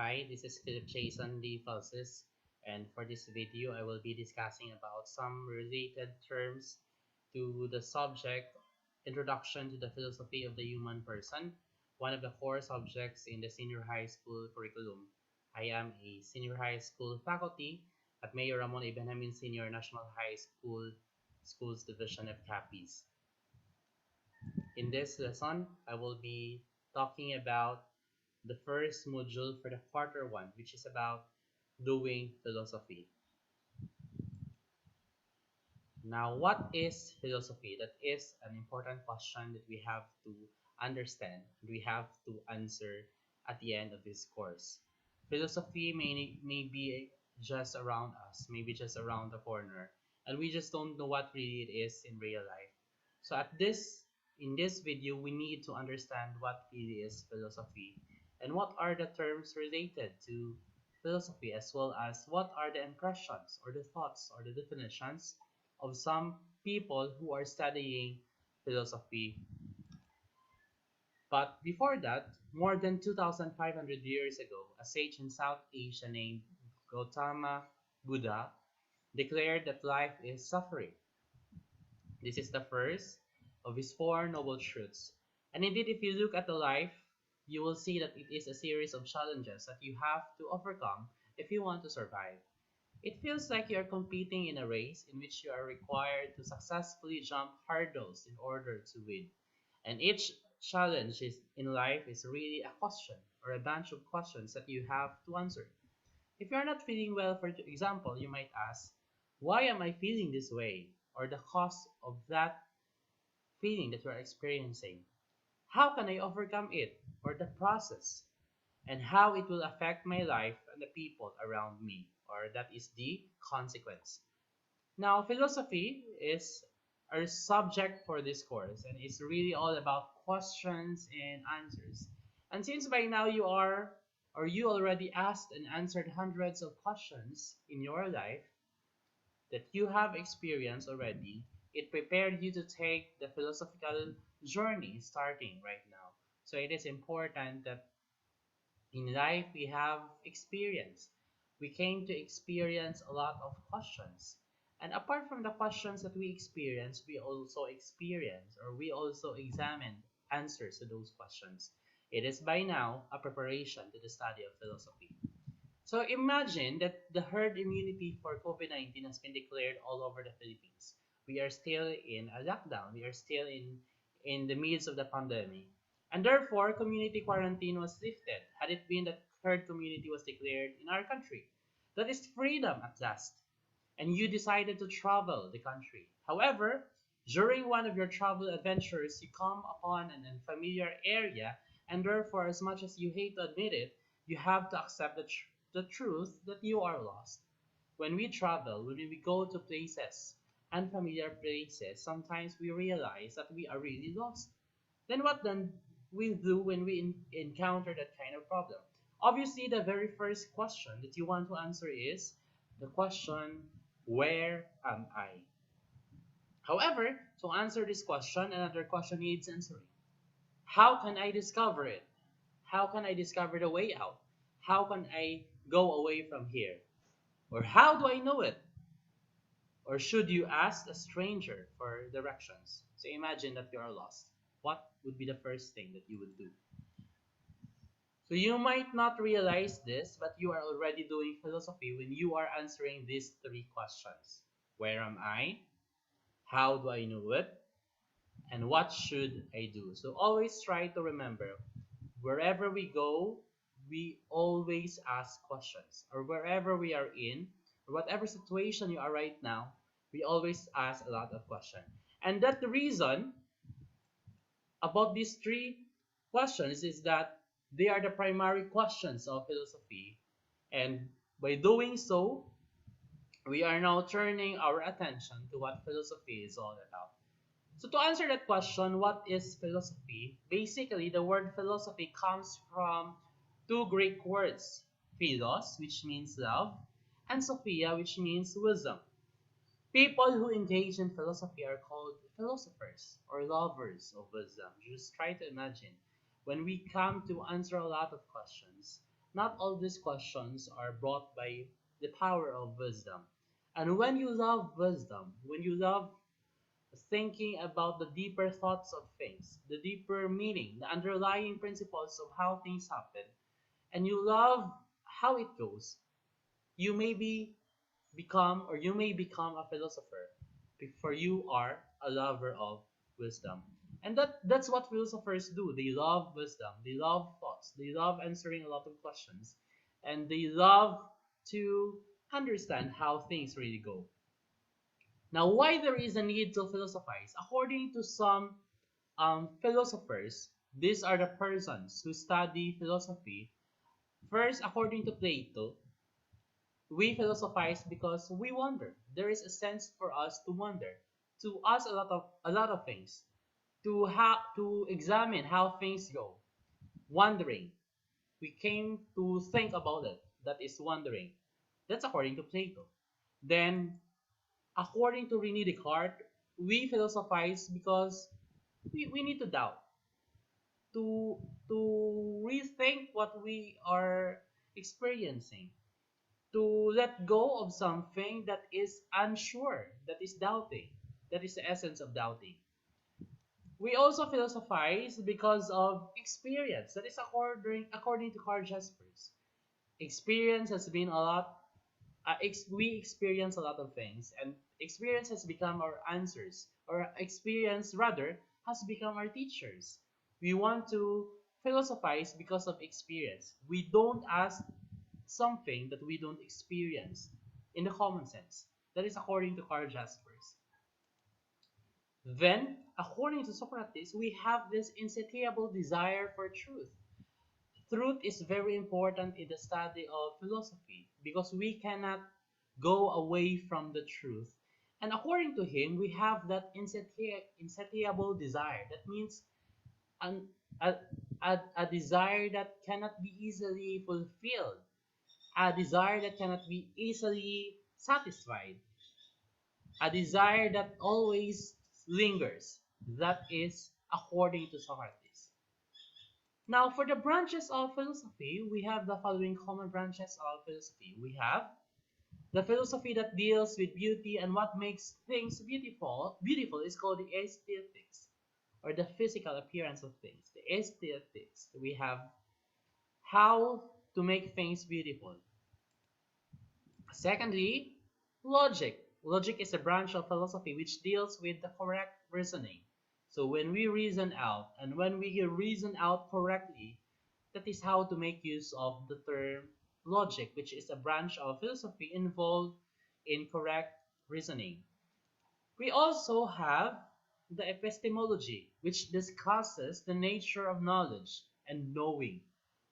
Hi, this is Jason the Philosopher, and for this video, I will be discussing about some related terms to the subject Introduction to the Philosophy of the Human Person, one of the core subjects in the senior high school curriculum. I am a senior high school faculty at Mayor Ramon A. Benjamin Senior National High School Schools Division of CAPIS. In this lesson, I will be talking about the first module for the quarter one, which is about doing philosophy. Now, what is philosophy? That is an important question that we have to understand, we have to answer at the end of this course. Philosophy may be just around us, maybe just around the corner, and we just don't know what really it is in real life. So in this video, we need to understand what really is philosophy and what are the terms related to philosophy, as well as what are the impressions or the thoughts or the definitions of some people who are studying philosophy. But before that, more than 2,500 years ago, a sage in South Asia named Gautama Buddha declared that life is suffering. This is the first of his four noble truths. And indeed, if you look at the life, you will see that it is a series of challenges that you have to overcome if you want to survive. It feels like you are competing in a race in which you are required to successfully jump hurdles in order to win. And each challenge in life is really a question or a bunch of questions that you have to answer. If you are not feeling well, for example, you might ask, why am I feeling this way? Or the cause of that feeling that you are experiencing. How can I overcome it? Or the process and how it will affect my life and the people around me, or that is the consequence. Now, philosophy is our subject for this course, and it's really all about questions and answers. And since by now you are, or you already asked and answered hundreds of questions in your life that you have experienced already, it prepared you to take the philosophical journey starting right now. So it is important that in life, we have experience. We came to experience a lot of questions. And apart from the questions that we experience, we also experience or we also examine answers to those questions. It is by now a preparation to the study of philosophy. So imagine that the herd immunity for COVID-19 has been declared all over the Philippines. We are still in a lockdown. We are still in the midst of the pandemic. And therefore, community quarantine was lifted had it been that herd community was declared in our country. That is freedom at last. And you decided to travel the country. However, during one of your travel adventures, you come upon an unfamiliar area, and therefore, as much as you hate to admit it, you have to accept the truth that you are lost. When we travel, when we go to places, unfamiliar places, sometimes we realize that we are really lost. Then what then we do when we encounter that kind of problem? Obviously, the very first question that you want to answer is the question, where am I? However, to answer this question, another question needs answering. How can I discover it? How can I discover the way out? How can I go away from here? Or how do I know it? Or should you ask a stranger for directions? So imagine that you are lost. What would be the first thing that you would do? So you might not realize this, but you are already doing philosophy when you are answering these three questions. Where am I? How do I know it? And what should I do? So always try to remember, wherever we go, we always ask questions. Or wherever we are in, or whatever situation you are right now, we always ask a lot of questions. And that the reason about these three questions is that they are the primary questions of philosophy. And by doing so, we are now turning our attention to what philosophy is all about. So to answer that question, what is philosophy? Basically, the word philosophy comes from two Greek words, philos, which means love, and sophia, which means wisdom. People who engage in philosophy are called philosophers or lovers of wisdom. Just try to imagine when we come to answer a lot of questions, Not all these questions are brought by the power of wisdom. And when you love wisdom, when you love thinking about the deeper thoughts of things, the deeper meaning, the underlying principles of how things happen, and you love how it goes, you may become or you may become a philosopher, for you are a lover of wisdom. And that's what philosophers do. They love wisdom, they love thoughts, they love answering a lot of questions, and they love to understand how things really go. Now, why there is a need to philosophize? According to some philosophers, these are the persons who study philosophy. First, according to Plato, we philosophize because we wonder. There is a sense for us to wonder, to ask a lot of things, to examine how things go. Wondering. We came to think about it. That is wondering. That's according to Plato. Then, according to Rene Descartes, we philosophize because we need to doubt, to to rethink what we are experiencing, to let go of something that is unsure, that is doubting. That is the essence of doubting. We also philosophize because of experience. That is according to Carl Jaspers. Experience has been a lot. We experience a lot of things, and experience has become our answers, or experience rather has become our teachers. We want to philosophize because of experience. We don't ask something that we don't experience in the common sense. That is according to Carl Jaspers. Then, according to Socrates, we have this insatiable desire for truth. Truth is very important in the study of philosophy because we cannot go away from the truth. And according to him, we have that insatiable desire. That means an, a desire that cannot be easily fulfilled, a desire that cannot be easily satisfied, a desire that always lingers. That is according to Socrates. Now, for the branches of philosophy, we have the following common branches of philosophy. We have the philosophy that deals with beauty and what makes things beautiful. Beautiful is called the aesthetics, or the physical appearance of things. The aesthetics. We have how to make things beautiful. Secondly, logic. Logic is a branch of philosophy which deals with the correct reasoning. So when we reason out, and when we reason out correctly, that is how to make use of the term logic, which is a branch of philosophy involved in correct reasoning. We also have the epistemology, which discusses the nature of knowledge and knowing.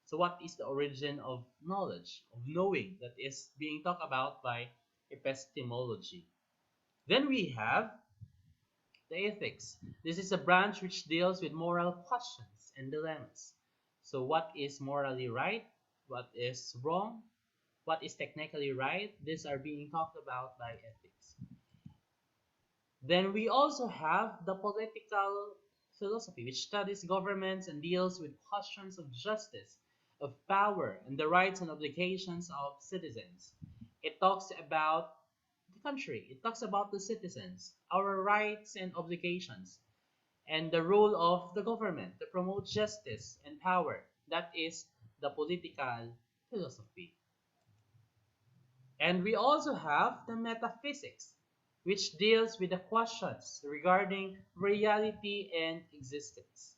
So, what is the origin of knowledge, of knowing, that is being talked about by epistemology? Then we have the ethics. This is a branch which deals with moral questions and dilemmas. So, what is morally right? What is wrong? What is technically right? These are being talked about by ethics. Then we also have the political philosophy, which studies governments and deals with questions of justice, of power, and the rights and obligations of citizens. It talks about the country, it talks about the citizens, our rights and obligations, and the role of the government to promote justice and power. That is the political philosophy. And we also have the metaphysics, which deals with the questions regarding reality and existence.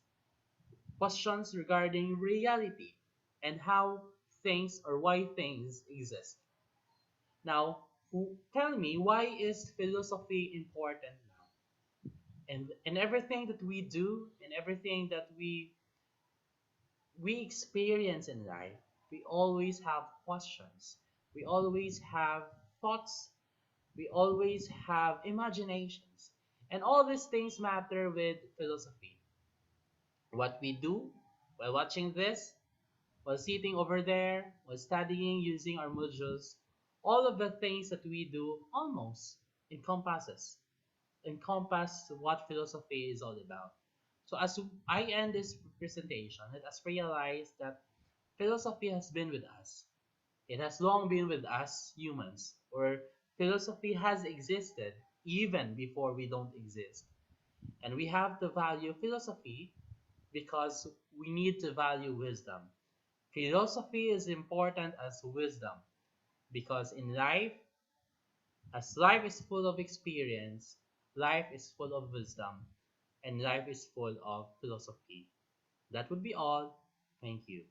Questions regarding reality and how things or why things exist. Now, tell me, why is philosophy important now? And everything that we do and everything that we experience in life, we always have questions. We always have thoughts. We always have imaginations. And all these things matter with philosophy. What we do while watching this, while sitting over there, while studying using our modules, all of the things that we do almost encompass what philosophy is all about. So as I end this presentation, let us realize that Philosophy has been with us. It has long been with us humans, or philosophy has existed even before we don't exist. And we have to value philosophy because we need to value wisdom. Philosophy is important as wisdom because in life, as life is full of experience, life is full of wisdom, and life is full of philosophy. That would be all. Thank you.